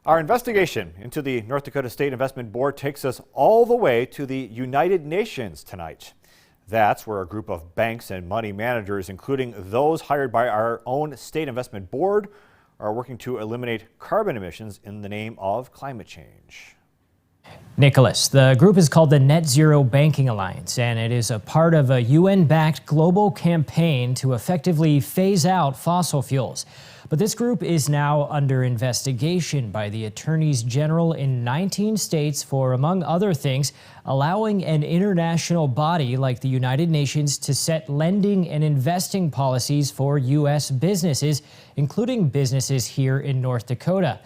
Our investigation into the North Dakota State Investment Board takes us all the way to the United Nations tonight. That's where a group of banks and money managers, including those hired by our own State Investment Board, are working to eliminate carbon emissions in the name of climate change. Nicholas, the group is called the Net Zero Banking Alliance, and it is a part of a UN-backed global campaign to effectively phase out fossil fuels. But this group is now under investigation by the attorneys general in 19 states for, among other things, allowing an international body like the United Nations to set lending and investing policies for U.S. businesses, including businesses here in North Dakota.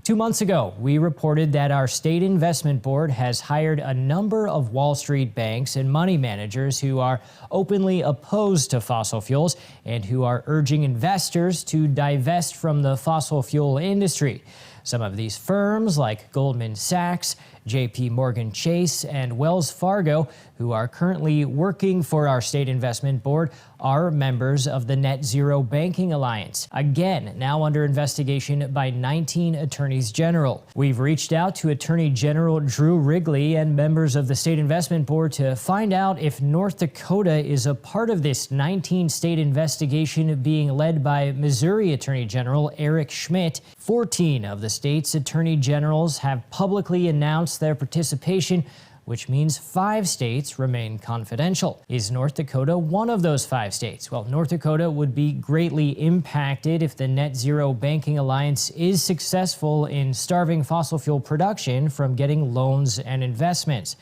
2 months ago, we reported that our State Investment Board has hired a number of Wall Street banks and money managers who are openly opposed to fossil fuels and who are urging investors to divest from the fossil fuel industry. Some of these firms, like Goldman Sachs, JP Morgan Chase, and Wells Fargo, who are currently working for our State Investment Board, are members of the Net Zero Banking Alliance. Again, now under investigation by 19 attorneys general. We've reached out to Attorney General Drew Wrigley and members of the State Investment Board to find out if North Dakota is a part of this 19-state investigation being led by Missouri Attorney General Eric Schmitt. 14 of the state's attorney generals have publicly announced their participation, which means 5 states remain confidential. Is North Dakota one of those 5 states? Well, North Dakota would be greatly impacted if the Net Zero Banking Alliance is successful in starving fossil fuel production from getting loans and investments.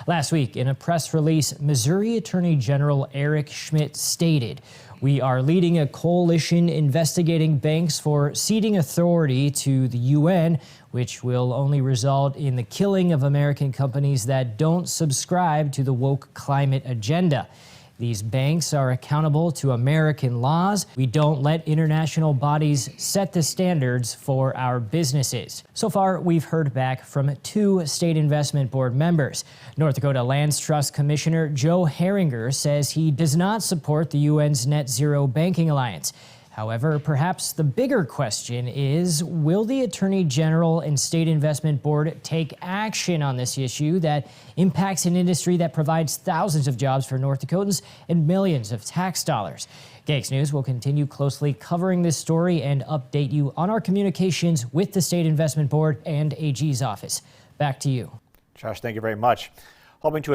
Last week, in a press release, Missouri Attorney General Eric Schmitt stated, "We are leading a coalition investigating banks for ceding authority to the UN, which will only result in the killing of American companies that don't subscribe to the woke climate agenda. These banks are accountable to American laws. We don't let international bodies set the standards for our businesses." So far, we've heard back from 2 State Investment Board members. North Dakota Lands Trust Commissioner Joe Herringer says he does not support the UN's Net Zero Banking Alliance. However, perhaps the bigger question is, will the Attorney General and State Investment Board take action on this issue that impacts an industry that provides thousands of jobs for North Dakotans and millions of tax dollars? KX News will continue closely covering this story and update you on our communications with the State Investment Board and AG's office. Back to you. Josh, thank you very much. Hoping to